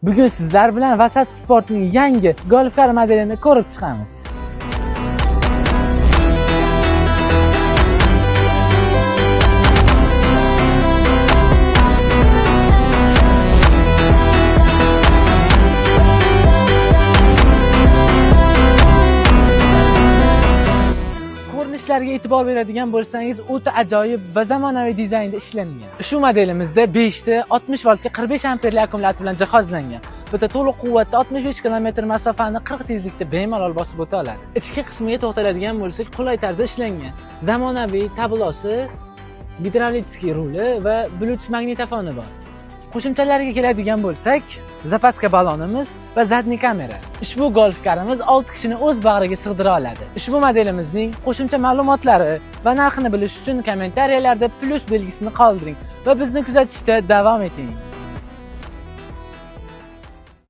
Bugun sizlar bilan Vasat Sportning yangi Golf car modelini ko'rib chiqamiz. Ko'rinishlarga e'tibor beradigan bo'lsangiz, o'ta ajoyib va zamonaviy dizaynda ishlangan. Shu modelimizda 5 ta 60 voltga 45 amperli akkumulyator bilan jihozlangan. Bitta to'liq quvvatda 65 km masofani 40 tezlikda bemalol bosib o'ta oladi. Ichki qismiga to'xtaladigan bo'lsak, qulay tarzda ishlangan. Zamonaviy tablosi, gidravlitskiy ruli va Bluetooth magnitofoni bor. Qo'shimchalarga keladigan bo'lsak, zapaska balonimiz va zadniy kamera. Ushbu golf karimiz 6 kishini o'z bag'riga sig'dira oladi. Ushbu modelimizning qo'shimcha ma'lumotlari va narxini bilish uchun kommentariyalarda plus belgisini qoldiring va bizni kuzatishda davom eting.